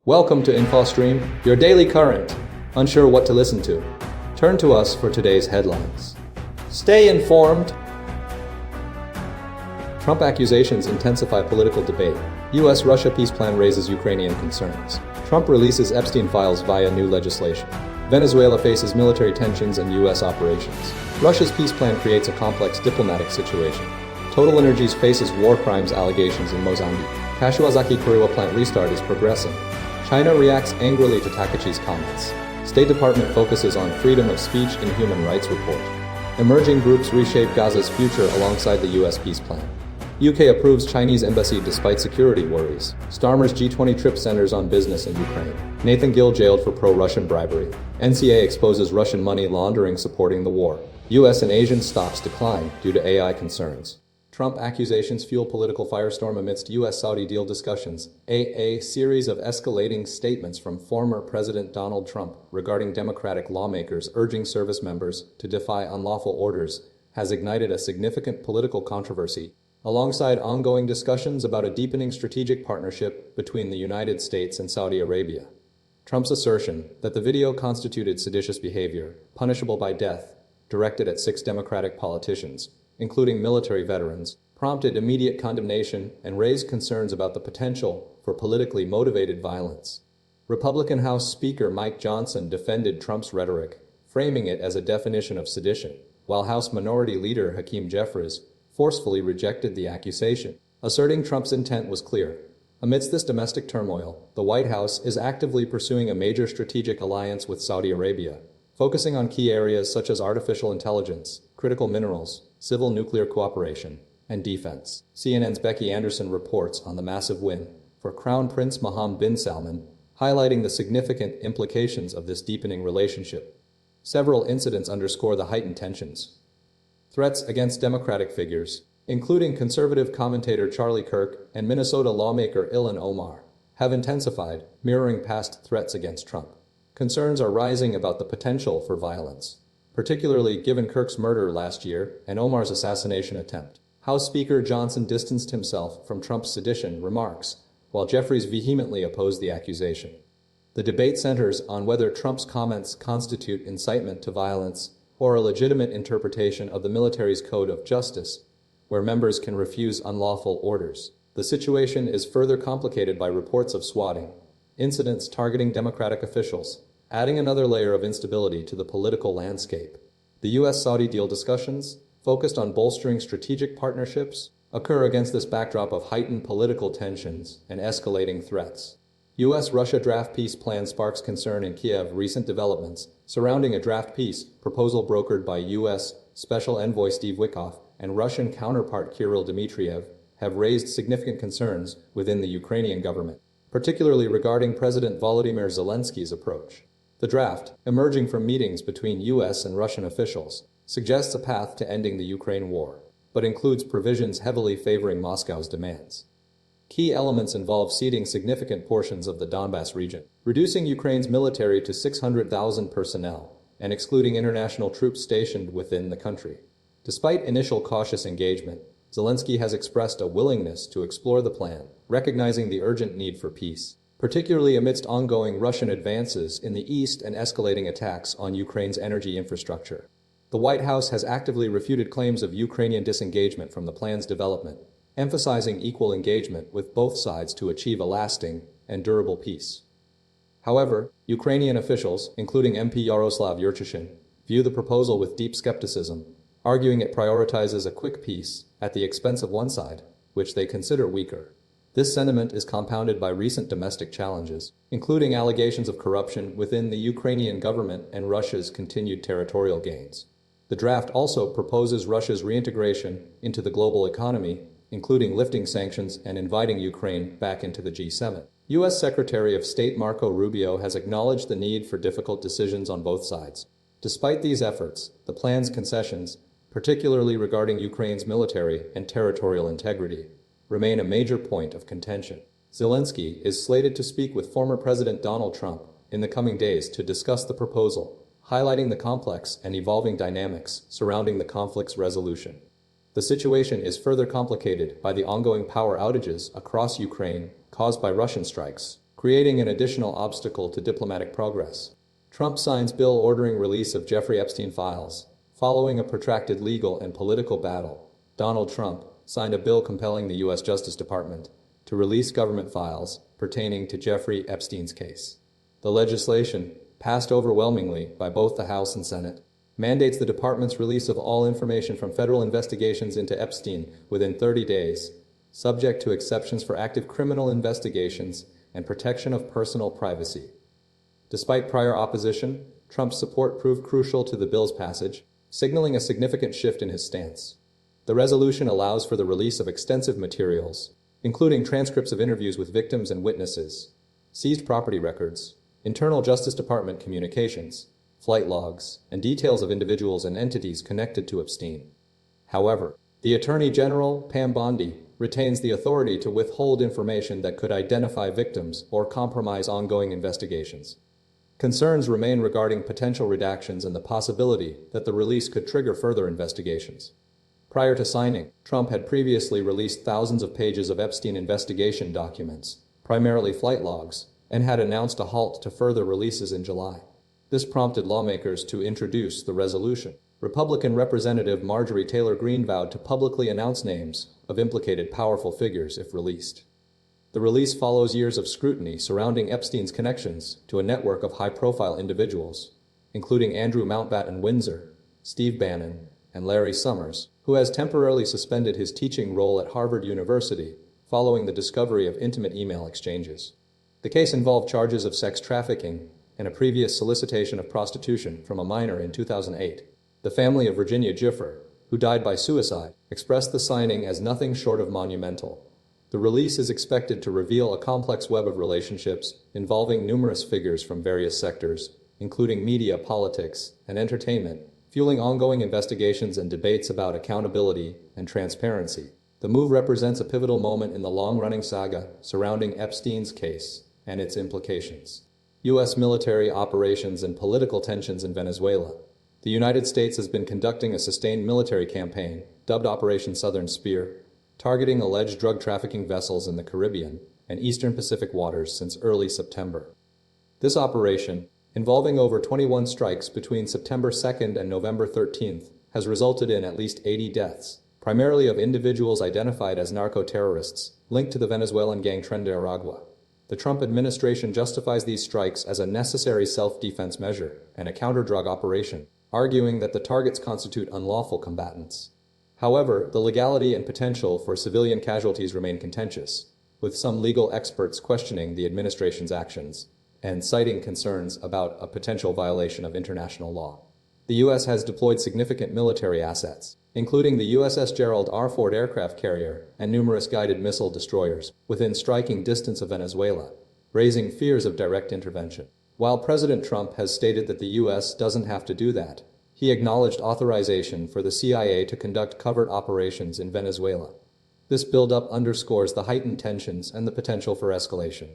Welcome to InfoStream, your daily current. Unsure what to listen to? Turn to us for today's headlines. Stay informed. Trump accusations intensify political debate. U.S.-Russia peace plan raises Ukrainian concerns. Trump releases Epstein files via new legislation. Venezuela faces military tensions and U.S. operations. Russia's peace plan creates a complex diplomatic situation. TotalEnergies faces war crimes allegations in Mozambique. Kashiwazaki-Kariwa plant restart is progressing. China reacts angrily to Takaichi's comments. State Department focuses on freedom of speech in human rights report. Emerging groups reshape Gaza's future alongside the U.S. peace plan. UK approves Chinese embassy despite security worries. Starmer's G20 trip centers on business in Ukraine. Nathan Gill jailed for pro-Russian bribery. NCA exposes Russian money laundering supporting the war. U.S. and Asian stocks decline due to AI concerns. Trump accusations fuel political firestorm amidst U.S.-Saudi deal discussions. A series of escalating statements from former President Donald Trump regarding Democratic lawmakers urging service members to defy unlawful orders has ignited a significant political controversy, alongside ongoing discussions about a deepening strategic partnership between the United States and Saudi Arabia. Trump's assertion that the video constituted seditious behavior, punishable by death, directed at 6 Democratic politicians, including military veterans, prompted immediate condemnation and raised concerns about the potential for politically motivated violence. Republican House Speaker Mike Johnson defended Trump's rhetoric, framing it as a definition of sedition, while House Minority Leader Hakeem Jeffries forcefully rejected the accusation, asserting Trump's intent was clear. Amidst this domestic turmoil, the White House is actively pursuing a major strategic alliance with Saudi Arabia, focusing on key areas such as artificial intelligence, critical minerals, civil nuclear cooperation, and defense. CNN's Becky Anderson reports on the massive win for Crown Prince Mohammed bin Salman, highlighting the significant implications of this deepening relationship. Several incidents underscore the heightened tensions. Threats against Democratic figures, including conservative commentator Charlie Kirk and Minnesota lawmaker Ilhan Omar, have intensified, mirroring past threats against Trump. Concerns are rising about the potential for violence, particularly given Kirk's murder last year and Omar's assassination attempt. House Speaker Johnson distanced himself from Trump's sedition remarks, while Jeffries vehemently opposed the accusation. The debate centers on whether Trump's comments constitute incitement to violence or a legitimate interpretation of the military's code of justice, where members can refuse unlawful orders. The situation is further complicated by reports of swatting, incidents targeting Democratic officials, adding another layer of instability to the political landscape. The U.S.-Saudi deal discussions, focused on bolstering strategic partnerships, occur against this backdrop of heightened political tensions and escalating threats. U.S.-Russia draft peace plan sparks concern in Kyiv. Recent developments surrounding a draft peace proposal brokered by U.S. Special Envoy Steve Witkoff and Russian counterpart Kirill Dmitriev have raised significant concerns within the Ukrainian government, particularly regarding President Volodymyr Zelensky's approach. The draft, emerging from meetings between U.S. and Russian officials, suggests a path to ending the Ukraine war, but includes provisions heavily favoring Moscow's demands. Key elements involve ceding significant portions of the Donbass region, reducing Ukraine's military to 600,000 personnel, and excluding international troops stationed within the country. Despite initial cautious engagement, Zelensky has expressed a willingness to explore the plan, recognizing the urgent need for peace, particularly amidst ongoing Russian advances in the east and escalating attacks on Ukraine's energy infrastructure. The White House has actively refuted claims of Ukrainian disengagement from the plan's development, emphasizing equal engagement with both sides to achieve a lasting and durable peace. However, Ukrainian officials, including MP Yaroslav Yurchyshin, view the proposal with deep skepticism, arguing it prioritizes a quick peace at the expense of one side, which they consider weaker. This sentiment is compounded by recent domestic challenges, including allegations of corruption within the Ukrainian government and Russia's continued territorial gains. The draft also proposes Russia's reintegration into the global economy, including lifting sanctions and inviting Ukraine back into the G7. U.S. Secretary of State Marco Rubio has acknowledged the need for difficult decisions on both sides. Despite these efforts, the plan's concessions, particularly regarding Ukraine's military and territorial integrity, remain a major point of contention. Zelensky is slated to speak with former President Donald Trump in the coming days to discuss the proposal, highlighting the complex and evolving dynamics surrounding the conflict's resolution. The situation is further complicated by the ongoing power outages across Ukraine caused by Russian strikes, creating an additional obstacle to diplomatic progress. Trump signs bill ordering release of Jeffrey Epstein files. Following a protracted legal and political battle, Donald Trump signed a bill compelling the U.S. Justice Department to release government files pertaining to Jeffrey Epstein's case. The legislation, passed overwhelmingly by both the House and Senate, mandates the department's release of all information from federal investigations into Epstein within 30 days, subject to exceptions for active criminal investigations and protection of personal privacy. Despite prior opposition, Trump's support proved crucial to the bill's passage, signaling a significant shift in his stance. The resolution allows for the release of extensive materials, including transcripts of interviews with victims and witnesses, seized property records, internal Justice Department communications, flight logs, and details of individuals and entities connected to Epstein. However, the Attorney General, Pam Bondi, retains the authority to withhold information that could identify victims or compromise ongoing investigations. Concerns remain regarding potential redactions and the possibility that the release could trigger further investigations. Prior to signing, Trump had previously released thousands of pages of Epstein investigation documents, primarily flight logs, and had announced a halt to further releases in July. This prompted lawmakers to introduce the resolution. Republican Representative Marjorie Taylor Greene vowed to publicly announce names of implicated powerful figures if released. The release follows years of scrutiny surrounding Epstein's connections to a network of high-profile individuals, including Andrew Mountbatten Windsor, Steve Bannon, and Larry Summers, who has temporarily suspended his teaching role at Harvard University following the discovery of intimate email exchanges. The case involved charges of sex trafficking and a previous solicitation of prostitution from a minor in 2008. The family of Virginia Gifford, who died by suicide, expressed the signing as nothing short of monumental. The release is expected to reveal a complex web of relationships involving numerous figures from various sectors, including media, politics, and entertainment, fueling ongoing investigations and debates about accountability and transparency. The move represents a pivotal moment in the long-running saga surrounding Epstein's case and its implications. U.S. military operations and political tensions in Venezuela. The United States has been conducting a sustained military campaign, dubbed Operation Southern Spear, targeting alleged drug trafficking vessels in the Caribbean and Eastern Pacific waters since early September. This operation, involving over 21 strikes between September 2nd and November 13th, has resulted in at least 80 deaths, primarily of individuals identified as narco-terrorists linked to the Venezuelan gang Tren de Aragua. The Trump administration justifies these strikes as a necessary self-defense measure and a counter-drug operation, arguing that the targets constitute unlawful combatants. However, the legality and potential for civilian casualties remain contentious, with some legal experts questioning the administration's actions and citing concerns about a potential violation of international law. The U.S. has deployed significant military assets, including the USS Gerald R. Ford aircraft carrier and numerous guided missile destroyers, within striking distance of Venezuela, raising fears of direct intervention. While President Trump has stated that the U.S. doesn't have to do that, he acknowledged authorization for the CIA to conduct covert operations in Venezuela. This buildup underscores the heightened tensions and the potential for escalation.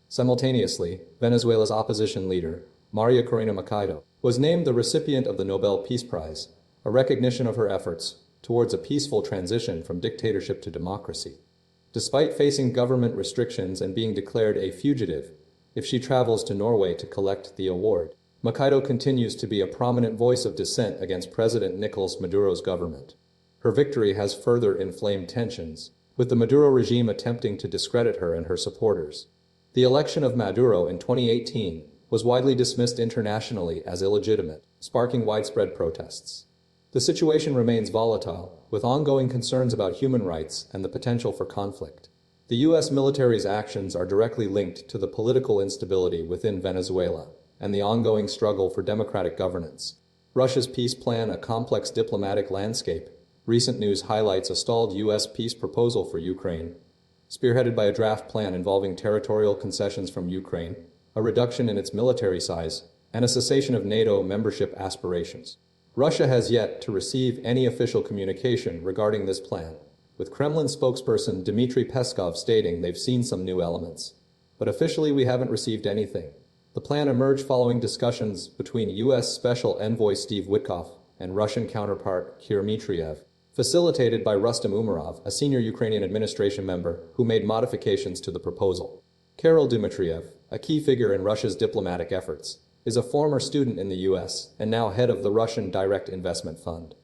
Simultaneously, Venezuela's opposition leader, Maria Corina Machado, was named the recipient of the Nobel Peace Prize, a recognition of her efforts towards a peaceful transition from dictatorship to democracy. Despite facing government restrictions and being declared a fugitive if she travels to Norway to collect the award, Machado continues to be a prominent voice of dissent against President Nicolas Maduro's government. Her victory has further inflamed tensions, with the Maduro regime attempting to discredit her and her supporters. The election of Maduro in 2018 was widely dismissed internationally as illegitimate, sparking widespread protests. The situation remains volatile, with ongoing concerns about human rights and the potential for conflict. The U.S. military's actions are directly linked to the political instability within Venezuela and the ongoing struggle for democratic governance. Russia's peace plan, a complex diplomatic landscape. Recent news highlights a stalled U.S. peace proposal for Ukraine, spearheaded by a draft plan involving territorial concessions from Ukraine, a reduction in its military size, and a cessation of NATO membership aspirations. Russia has yet to receive any official communication regarding this plan, with Kremlin spokesperson Dmitry Peskov stating they've seen some new elements. But officially we haven't received anything. The plan emerged following discussions between U.S. Special Envoy Steve Witkoff and Russian counterpart Kirill Dmitriev, facilitated by Rustem Umerov, a senior Ukrainian administration member who made modifications to the proposal. Kirill Dmitriev, a key figure in Russia's diplomatic efforts, is a former student in the US and now head of the Russian Direct Investment Fund.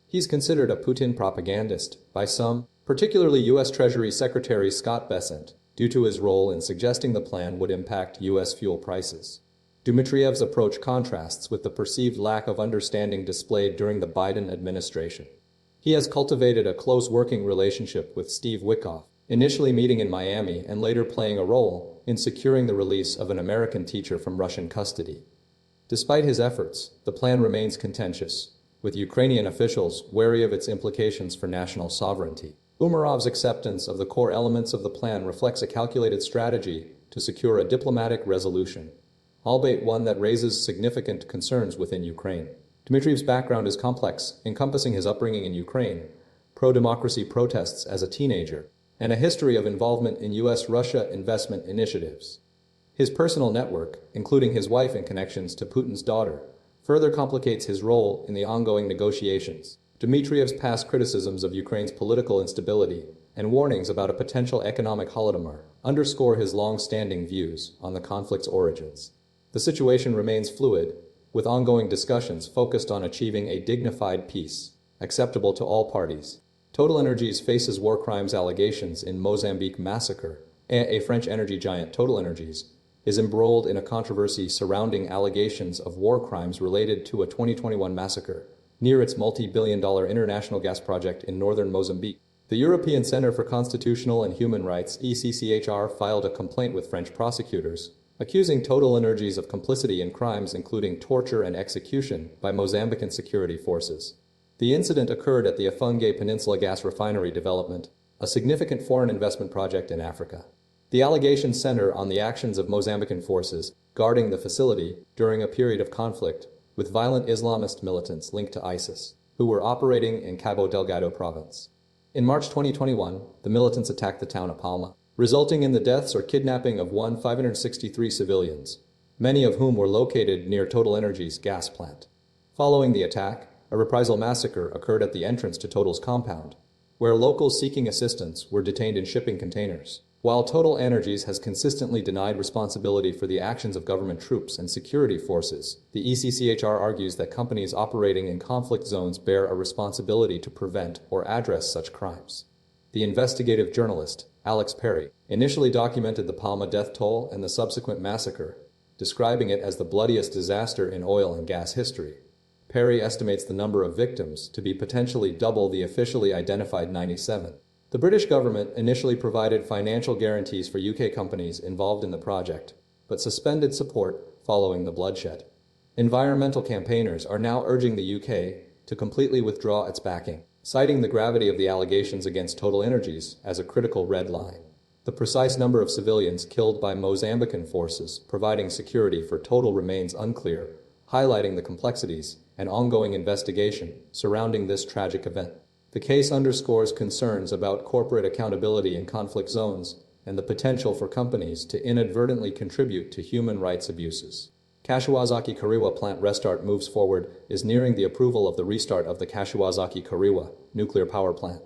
He's considered a Putin propagandist by some, particularly US Treasury Secretary Scott Bessent, due to his role in suggesting the plan would impact US fuel prices. Dmitriev's approach contrasts with the perceived lack of understanding displayed during the Biden administration. He has cultivated a close working relationship with Steve Witkoff, initially meeting in Miami and later playing a role in securing the release of an American teacher from Russian custody. Despite his efforts, the plan remains contentious, with Ukrainian officials wary of its implications for national sovereignty. Umarov's acceptance of the core elements of the plan reflects a calculated strategy to secure a diplomatic resolution, albeit one that raises significant concerns within Ukraine. Dmitriev's background is complex, encompassing his upbringing in Ukraine, pro-democracy protests as a teenager, and a history of involvement in US-Russia investment initiatives. His personal network, including his wife and connections to Putin's daughter, further complicates his role in the ongoing negotiations. Dmitriev's past criticisms of Ukraine's political instability and warnings about a potential economic holodomor underscore his long-standing views on the conflict's origins. The situation remains fluid, with ongoing discussions focused on achieving a dignified peace, acceptable to all parties. TotalEnergies faces war crimes allegations in Mozambique Massacre. A French energy giant, TotalEnergies, is embroiled in a controversy surrounding allegations of war crimes related to a 2021 massacre near its multi-billion-dollar international gas project in northern Mozambique. The European Center for Constitutional and Human Rights, ECCHR, filed a complaint with French prosecutors, accusing TotalEnergies of complicity in crimes including torture and execution by Mozambican security forces. The incident occurred at the Afungi Peninsula gas refinery development, a significant foreign investment project in Africa. The allegations center on the actions of Mozambican forces guarding the facility during a period of conflict with violent Islamist militants linked to ISIS, who were operating in Cabo Delgado province. In March 2021, the militants attacked the town of Palma, resulting in the deaths or kidnapping of 563 civilians, many of whom were located near TotalEnergies' gas plant. Following the attack, a reprisal massacre occurred at the entrance to Total's compound, where locals seeking assistance were detained in shipping containers. While TotalEnergies has consistently denied responsibility for the actions of government troops and security forces, the ECCHR argues that companies operating in conflict zones bear a responsibility to prevent or address such crimes. The investigative journalist, Alex Perry, initially documented the Palma death toll and the subsequent massacre, describing it as the bloodiest disaster in oil and gas history. Perry estimates the number of victims to be potentially double the officially identified 97. The British government initially provided financial guarantees for UK companies involved in the project, but suspended support following the bloodshed. Environmental campaigners are now urging the UK to completely withdraw its backing, citing the gravity of the allegations against TotalEnergies as a critical red line. The precise number of civilians killed by Mozambican forces providing security for Total remains unclear, highlighting the complexities and ongoing investigation surrounding this tragic event. The case underscores concerns about corporate accountability in conflict zones and the potential for companies to inadvertently contribute to human rights abuses. Kashiwazaki-Kariwa plant restart moves forward is nearing the approval of the restart of the Kashiwazaki-Kariwa nuclear power plant,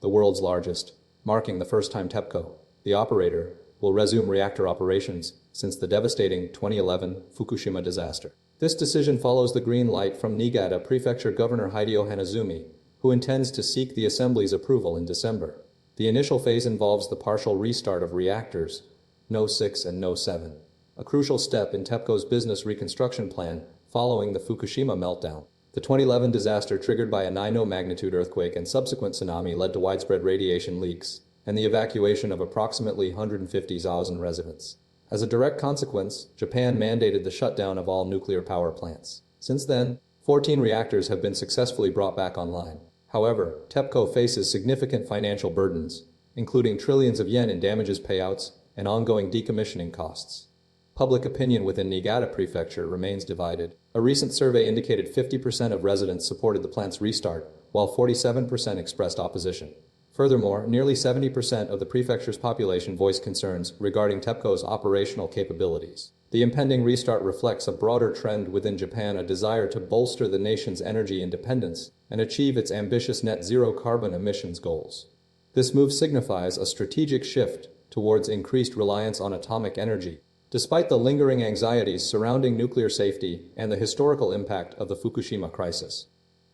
the world's largest, marking the first time TEPCO, the operator, will resume reactor operations since the devastating 2011 Fukushima disaster. This decision follows the green light from Niigata Prefecture Governor Hideo Hanazumi, who intends to seek the Assembly's approval in December. The initial phase involves the partial restart of reactors No. 6 and No. 7, a crucial step in TEPCO's business reconstruction plan following the Fukushima meltdown. The 2011 disaster, triggered by a 9.0 magnitude earthquake and subsequent tsunami, led to widespread radiation leaks and the evacuation of approximately 150,000 residents. As a direct consequence, Japan mandated the shutdown of all nuclear power plants. Since then, 14 reactors have been successfully brought back online. However, TEPCO faces significant financial burdens, including trillions of yen in damages payouts and ongoing decommissioning costs. Public opinion within Niigata Prefecture remains divided. A recent survey indicated 50% of residents supported the plant's restart, while 47% expressed opposition. Furthermore, nearly 70% of the prefecture's population voiced concerns regarding TEPCO's operational capabilities. The impending restart reflects a broader trend within Japan, a desire to bolster the nation's energy independence and achieve its ambitious net zero carbon emissions goals. This move signifies a strategic shift towards increased reliance on atomic energy. Despite the lingering anxieties surrounding nuclear safety and the historical impact of the Fukushima crisis,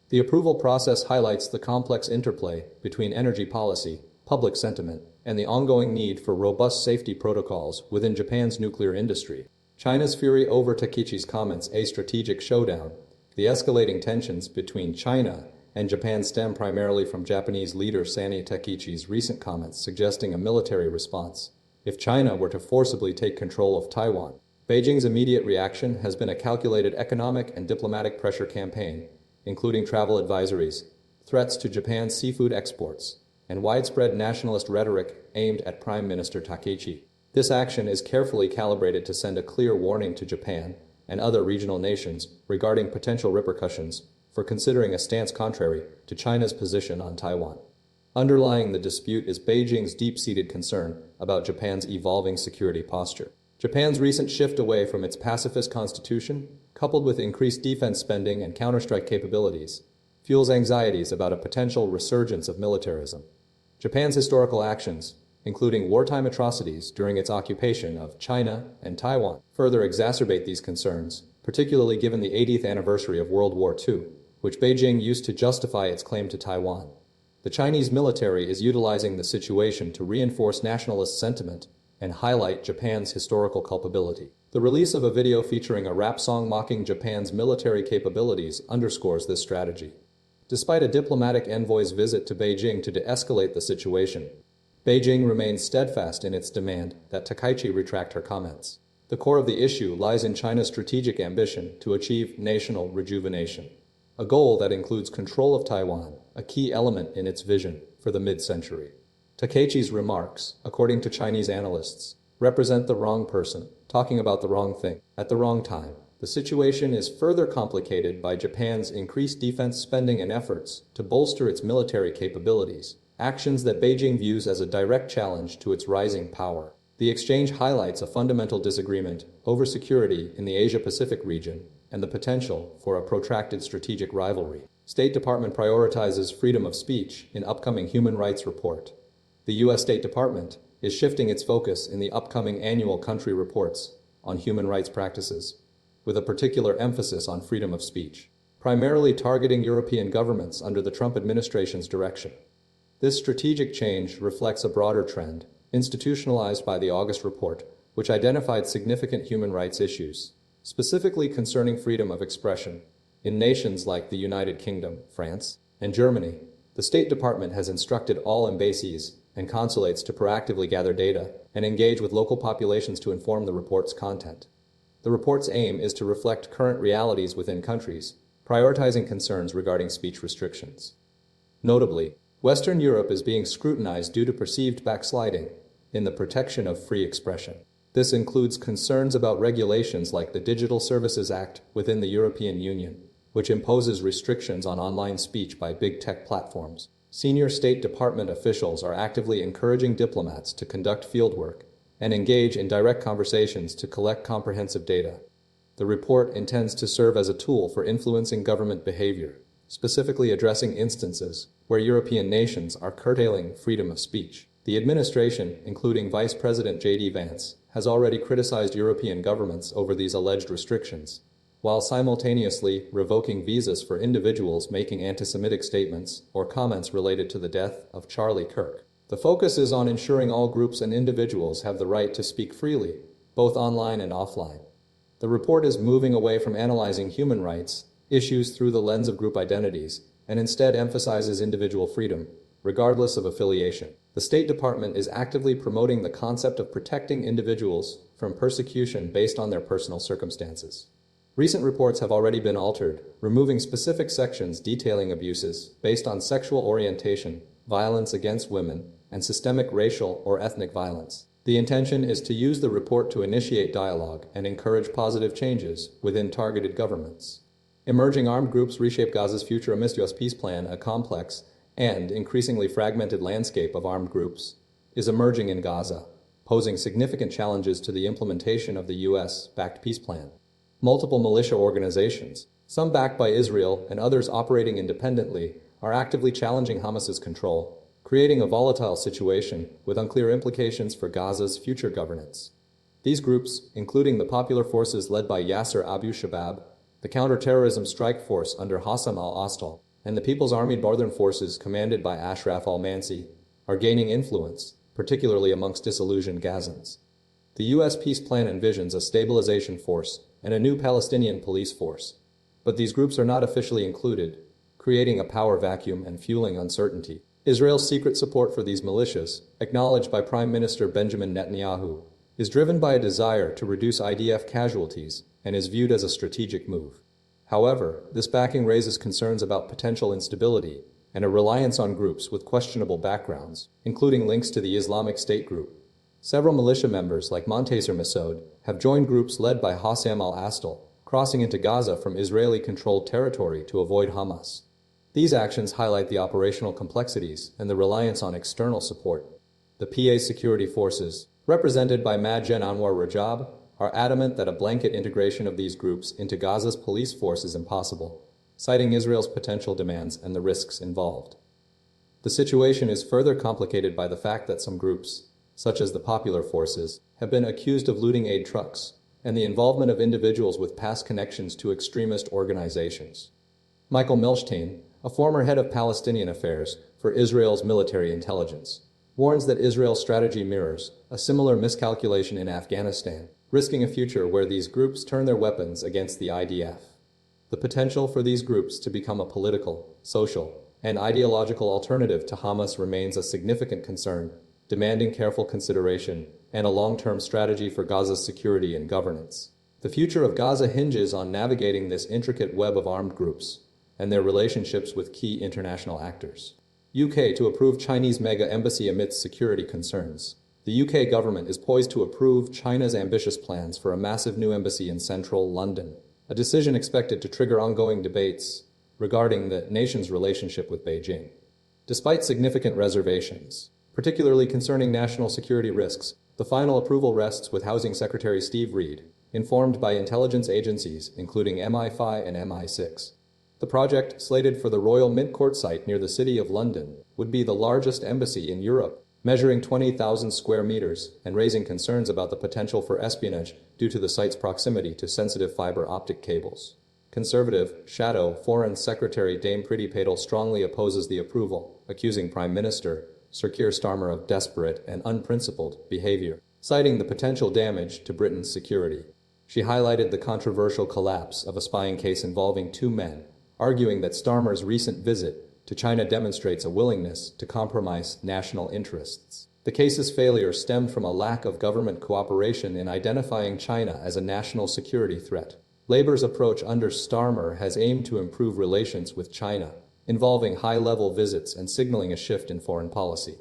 the approval process highlights the complex interplay between energy policy, public sentiment, and the ongoing need for robust safety protocols within Japan's nuclear industry. China's fury over Takaichi's comments, a strategic showdown. The escalating tensions between China and Japan stem primarily from Japanese leader Sani Takaichi's recent comments suggesting a military response if China were to forcibly take control of Taiwan. Beijing's immediate reaction has been a calculated economic and diplomatic pressure campaign, including travel advisories, threats to Japan's seafood exports, and widespread nationalist rhetoric aimed at Prime Minister Takaichi. This action is carefully calibrated to send a clear warning to Japan and other regional nations regarding potential repercussions for considering a stance contrary to China's position on Taiwan. Underlying the dispute is Beijing's deep-seated concern about Japan's evolving security posture. Japan's recent shift away from its pacifist constitution, coupled with increased defense spending and counterstrike capabilities, fuels anxieties about a potential resurgence of militarism. Japan's historical actions, including wartime atrocities during its occupation of China and Taiwan, further exacerbate these concerns, particularly given the 80th anniversary of World War II, which Beijing used to justify its claim to Taiwan. The Chinese military is utilizing the situation to reinforce nationalist sentiment and highlight Japan's historical culpability. The release of a video featuring a rap song mocking Japan's military capabilities underscores this strategy. Despite a diplomatic envoy's visit to Beijing to de-escalate the situation, Beijing remains steadfast in its demand that Takaichi retract her comments. The core of the issue lies in China's strategic ambition to achieve national rejuvenation, a goal that includes control of Taiwan, a key element in its vision for the mid-century. Takaichi's remarks, according to Chinese analysts, represent the wrong person, talking about the wrong thing, at the wrong time. The situation is further complicated by Japan's increased defense spending and efforts to bolster its military capabilities, actions that Beijing views as a direct challenge to its rising power. The exchange highlights a fundamental disagreement over security in the Asia-Pacific region and the potential for a protracted strategic rivalry. State Department prioritizes freedom of speech in upcoming human rights report. The U.S. State Department is shifting its focus in the upcoming annual country reports on human rights practices, with a particular emphasis on freedom of speech, primarily targeting European governments under the Trump administration's direction. This strategic change reflects a broader trend, institutionalized by the August report, which identified significant human rights issues, specifically concerning freedom of expression. In nations like the United Kingdom, France, and Germany, the State Department has instructed all embassies and consulates to proactively gather data and engage with local populations to inform the report's content. The report's aim is to reflect current realities within countries, prioritizing concerns regarding speech restrictions. Notably, Western Europe is being scrutinized due to perceived backsliding in the protection of free expression. This includes concerns about regulations like the Digital Services Act within the European Union, which imposes restrictions on online speech by big tech platforms. Senior State Department officials are actively encouraging diplomats to conduct fieldwork and engage in direct conversations to collect comprehensive data. The report intends to serve as a tool for influencing government behavior, specifically addressing instances where European nations are curtailing freedom of speech. The administration, including Vice President J.D. Vance, has already criticized European governments over these alleged restrictions, while simultaneously revoking visas for individuals making anti-Semitic statements or comments related to the death of Charlie Kirk. The focus is on ensuring all groups and individuals have the right to speak freely, both online and offline. The report is moving away from analyzing human rights issues through the lens of group identities and instead emphasizes individual freedom, regardless of affiliation. The State Department is actively promoting the concept of protecting individuals from persecution based on their personal circumstances. Recent reports have already been altered, removing specific sections detailing abuses based on sexual orientation, violence against women, and systemic racial or ethnic violence. The intention is to use the report to initiate dialogue and encourage positive changes within targeted governments. Emerging armed groups reshape Gaza's future amidst U.S. peace plan. A complex and increasingly fragmented landscape of armed groups is emerging in Gaza, posing significant challenges to the implementation of the U.S.-backed peace plan. Multiple militia organizations, some backed by Israel and others operating independently, are actively challenging Hamas's control, creating a volatile situation with unclear implications for Gaza's future governance. These groups, including the popular forces led by Yasser Abu Shabab, the counter-terrorism strike force under Hassam al-Astal, and the People's Army Northern Forces commanded by Ashraf al-Mansi, are gaining influence, particularly amongst disillusioned Gazans. The U.S. peace plan envisions a stabilization force and a new Palestinian police force, but these groups are not officially included, creating a power vacuum and fueling uncertainty. Israel's secret support for these militias, acknowledged by Prime Minister Benjamin Netanyahu, is driven by a desire to reduce IDF casualties and is viewed as a strategic move. However, this backing raises concerns about potential instability and a reliance on groups with questionable backgrounds, including links to the Islamic State group. Several militia members like Montaser Masoud have joined groups led by Hassam al-Astal, crossing into Gaza from Israeli-controlled territory to avoid Hamas. These actions highlight the operational complexities and the reliance on external support. The PA's security forces, represented by Majen Anwar Rajab, are adamant that a blanket integration of these groups into Gaza's police force is impossible, citing Israel's potential demands and the risks involved. The situation is further complicated by the fact that some groups, such as the Popular Forces, have been accused of looting aid trucks and the involvement of individuals with past connections to extremist organizations. Michael Milstein, a former head of Palestinian affairs for Israel's military intelligence, warns that Israel's strategy mirrors a similar miscalculation in Afghanistan, risking a future where these groups turn their weapons against the IDF. The potential for these groups to become a political, social, and ideological alternative to Hamas remains a significant concern, demanding careful consideration and a long-term strategy for Gaza's security and governance. The future of Gaza hinges on navigating this intricate web of armed groups and their relationships with key international actors. UK to approve Chinese mega embassy amidst security concerns. The UK government is poised to approve China's ambitious plans for a massive new embassy in central London, a decision expected to trigger ongoing debates regarding the nation's relationship with Beijing. Despite significant reservations, particularly concerning national security risks, the final approval rests with Housing Secretary Steve Reed, informed by intelligence agencies including MI5 and MI6. The project, slated for the Royal Mint Court site near the City of London, would be the largest embassy in Europe, measuring 20,000 square meters and raising concerns about the potential for espionage due to the site's proximity to sensitive fiber optic cables. Conservative, shadow Foreign Secretary Dame Priti Patel strongly opposes the approval, accusing Prime Minister Sir Keir Starmer of desperate and unprincipled behavior, citing the potential damage to Britain's security. She highlighted the controversial collapse of a spying case involving two men, arguing that Starmer's recent visit to China demonstrates a willingness to compromise national interests. The case's failure stemmed from a lack of government cooperation in identifying China as a national security threat. Labour's approach under Starmer has aimed to improve relations with China, involving high-level visits and signaling a shift in foreign policy.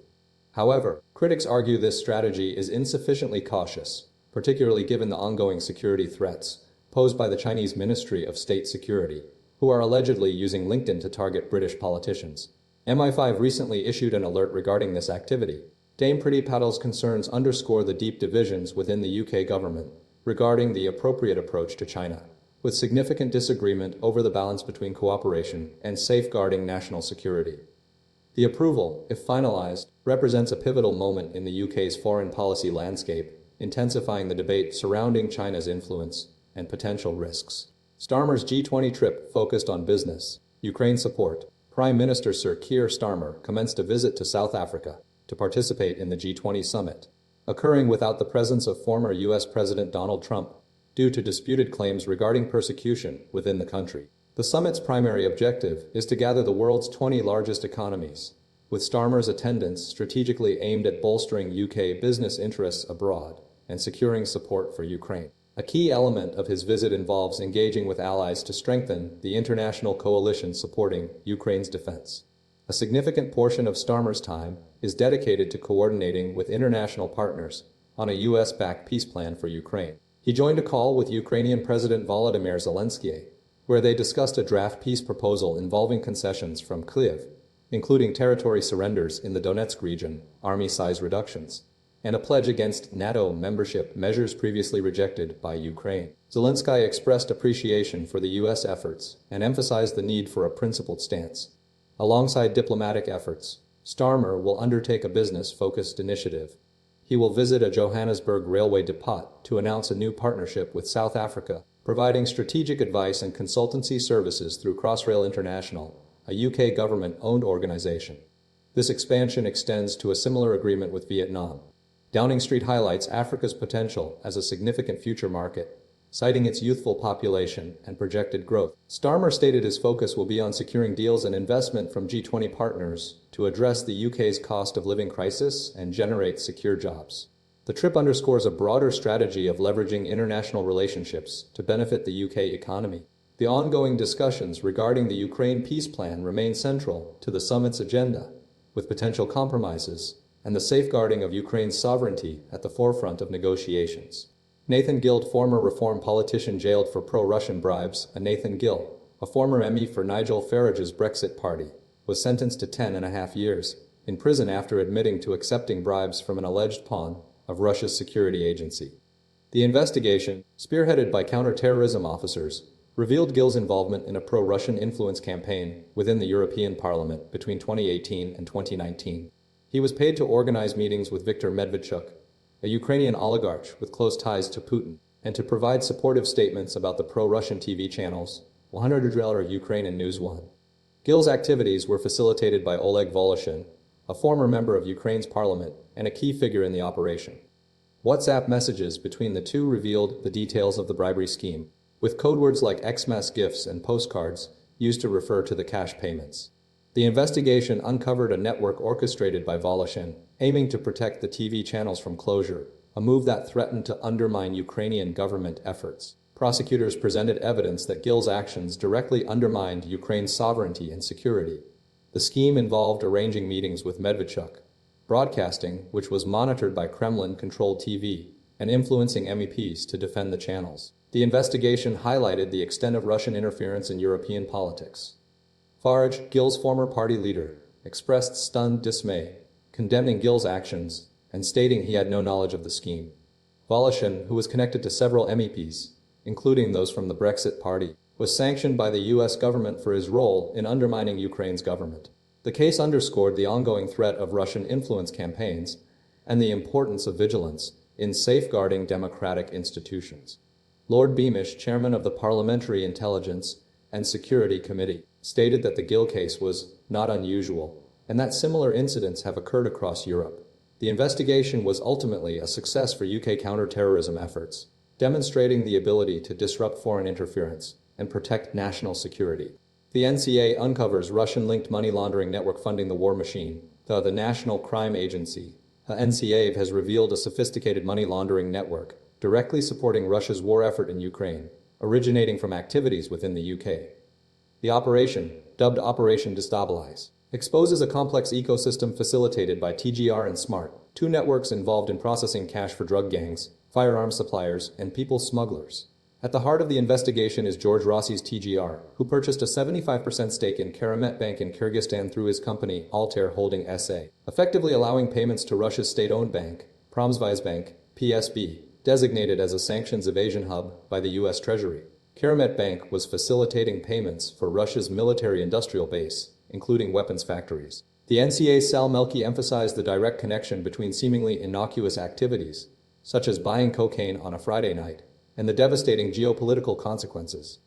However, critics argue this strategy is insufficiently cautious, particularly given the ongoing security threats posed by the Chinese Ministry of State Security, who are allegedly using LinkedIn to target British politicians. MI5 recently issued an alert regarding this activity. Dame Priti Patel's concerns underscore the deep divisions within the UK government regarding the appropriate approach to China, with significant disagreement over the balance between cooperation and safeguarding national security. The approval, if finalized, represents a pivotal moment in the UK's foreign policy landscape, intensifying the debate surrounding China's influence and potential risks. Starmer's G20 trip focused on business, Ukraine support. Prime Minister Sir Keir Starmer commenced a visit to South Africa to participate in the G20 summit, occurring without the presence of former U.S. President Donald Trump, due to disputed claims regarding persecution within the country. The summit's primary objective is to gather the world's 20 largest economies, with Starmer's attendance strategically aimed at bolstering UK business interests abroad and securing support for Ukraine. A key element of his visit involves engaging with allies to strengthen the international coalition supporting Ukraine's defense. A significant portion of Starmer's time is dedicated to coordinating with international partners on a US-backed peace plan for Ukraine. He joined a call with Ukrainian President Volodymyr Zelensky, where they discussed a draft peace proposal involving concessions from Kyiv, including territory surrenders in the Donetsk region, army size reductions, and a pledge against NATO membership, measures previously rejected by Ukraine. Zelensky expressed appreciation for the U.S. efforts and emphasized the need for a principled stance. Alongside diplomatic efforts, Starmer will undertake a business-focused initiative. He will visit a Johannesburg railway depot to announce a new partnership with South Africa, providing strategic advice and consultancy services through Crossrail International, a UK government-owned organization. This expansion extends to a similar agreement with Vietnam. Downing Street highlights Africa's potential as a significant future market, citing its youthful population and projected growth. Starmer stated his focus will be on securing deals and investment from G20 partners to address the UK's cost of living crisis and generate secure jobs. The trip underscores a broader strategy of leveraging international relationships to benefit the UK economy. The ongoing discussions regarding the Ukraine peace plan remain central to the summit's agenda, with potential compromises and the safeguarding of Ukraine's sovereignty at the forefront of negotiations. Nathan Gill, former Reform politician jailed for pro-Russian bribes. Nathan Gill, a former ME for Nigel Farage's Brexit party, was sentenced to 10.5 years in prison after admitting to accepting bribes from an alleged pawn of Russia's security agency. The investigation, spearheaded by counter-terrorism officers, revealed Gill's involvement in a pro-Russian influence campaign within the European Parliament between 2018 and 2019. He was paid to organize meetings with Viktor Medvedchuk, a Ukrainian oligarch with close ties to Putin, and to provide supportive statements about the pro-Russian TV channels, 100 Ukraine and News One. Gill's activities were facilitated by Oleg Voloshin, a former member of Ukraine's parliament and a key figure in the operation. WhatsApp messages between the two revealed the details of the bribery scheme, with codewords like Xmas gifts and postcards used to refer to the cash payments. The investigation uncovered a network orchestrated by Voloshin, aiming to protect the TV channels from closure, a move that threatened to undermine Ukrainian government efforts. Prosecutors presented evidence that Gill's actions directly undermined Ukraine's sovereignty and security. The scheme involved arranging meetings with Medvedchuk, broadcasting, which was monitored by Kremlin-controlled TV, and influencing MEPs to defend the channels. The investigation highlighted the extent of Russian interference in European politics. Farage, Gill's former party leader, expressed stunned dismay, condemning Gill's actions and stating he had no knowledge of the scheme. Voloshin, who was connected to several MEPs, including those from the Brexit party, was sanctioned by the US government for his role in undermining Ukraine's government. The case underscored the ongoing threat of Russian influence campaigns and the importance of vigilance in safeguarding democratic institutions. Lord Beamish, chairman of the Parliamentary Intelligence and Security Committee, stated that the Gill case was not unusual and that similar incidents have occurred across Europe. The investigation was ultimately a success for UK counter-terrorism efforts, demonstrating the ability to disrupt foreign interference and protect national security. The NCA uncovers Russian-linked money laundering network funding the war machine. The National Crime Agency, NCA, has revealed a sophisticated money laundering network directly supporting Russia's war effort in Ukraine, originating from activities within the UK. The operation, dubbed Operation Destabilize, exposes a complex ecosystem facilitated by TGR and SMART, two networks involved in processing cash for drug gangs, firearms suppliers, and people smugglers. At the heart of the investigation is George Rossi's TGR, who purchased a 75% stake in Karamet Bank in Kyrgyzstan through his company Altair Holding SA, effectively allowing payments to Russia's state-owned bank, Pромsvizbank, PSB, designated as a sanctions evasion hub by the U.S. Treasury. Karamet Bank was facilitating payments for Russia's military-industrial base, including weapons factories. The NCA's Sal Melki emphasized the direct connection between seemingly innocuous activities, such as buying cocaine on a Friday night, and the devastating geopolitical consequences.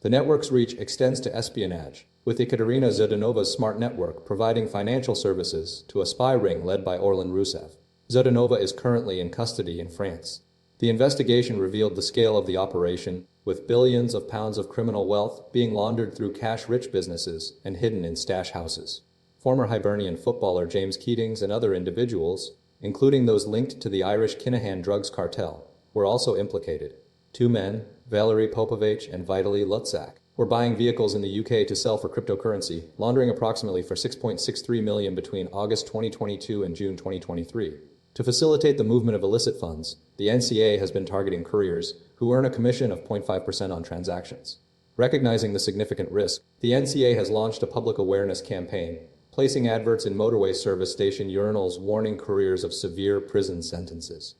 The network's reach extends to espionage, with Ekaterina Zhidanova's smart network providing financial services to a spy ring led by Orlan Rusev. Zhidanova is currently in custody in France. The investigation revealed the scale of the operation, with billions of pounds of criminal wealth being laundered through cash-rich businesses and hidden in stash houses. Former Hibernian footballer James Keatings and other individuals, including those linked to the Irish Kinahan drugs cartel, were also implicated. Two men, Valery Popovich and Vitaly Lutzak, were buying vehicles in the UK to sell for cryptocurrency, laundering approximately for $6.63 million between August 2022 and June 2023. To facilitate the movement of illicit funds, the NCA has been targeting couriers who earn a commission of 0.5% on transactions. Recognizing the significant risk, the NCA has launched a public awareness campaign, placing adverts in motorway service station urinals warning couriers of severe prison sentences.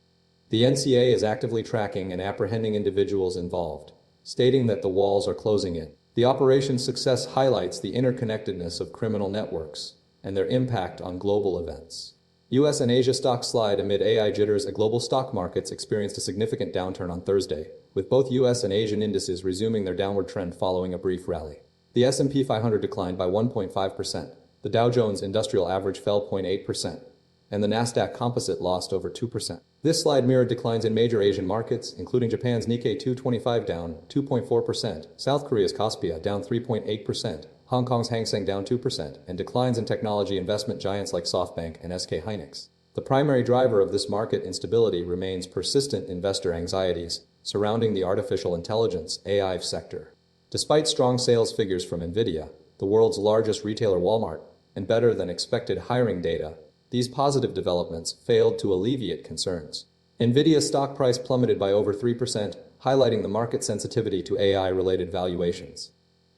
The NCA is actively tracking and apprehending individuals involved, stating that the walls are closing in. The operation's success highlights the interconnectedness of criminal networks, and their impact on global events. US and Asia stocks slide amid AI jitters. Global stock markets experienced a significant downturn on Thursday, with both US and Asian indices resuming their downward trend following a brief rally. The S&P 500 declined by 1.5%, the Dow Jones Industrial Average fell 0.8%, and the Nasdaq Composite lost over 2%. This slide mirrored declines in major Asian markets, including Japan's Nikkei 225 down 2.4%, South Korea's Kospi down 3.8%, Hong Kong's Hang Seng down 2%, and declines in technology investment giants like SoftBank and SK Hynix. The primary driver of this market instability remains persistent investor anxieties surrounding the artificial intelligence (AI) sector. Despite strong sales figures from Nvidia, the world's largest retailer Walmart, and better than expected hiring data, these positive developments failed to alleviate concerns. Nvidia's stock price plummeted by over 3%, highlighting the market sensitivity to AI-related valuations.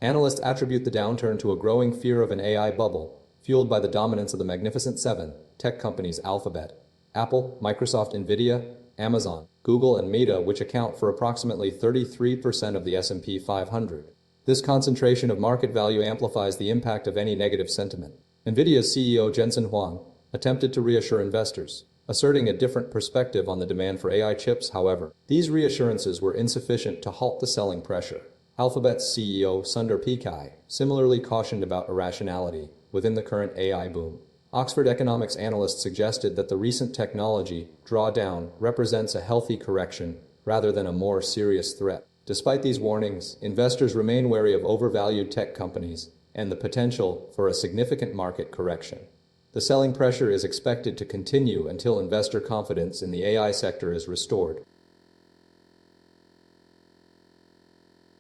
Analysts attribute the downturn to a growing fear of an AI bubble, fueled by the dominance of the Magnificent Seven, tech companies Alphabet, Apple, Microsoft, Nvidia, Amazon, Google, and Meta, which account for approximately 33% of the S&P 500. This concentration of market value amplifies the impact of any negative sentiment. Nvidia's CEO Jensen Huang attempted to reassure investors, asserting a different perspective on the demand for AI chips. However, these reassurances were insufficient to halt the selling pressure. Alphabet's CEO Sundar Pichai similarly cautioned about irrationality within the current AI boom. Oxford economics analysts suggested that the recent technology drawdown represents a healthy correction rather than a more serious threat. Despite these warnings, investors remain wary of overvalued tech companies and the potential for a significant market correction. The selling pressure is expected to continue until investor confidence in the AI sector is restored.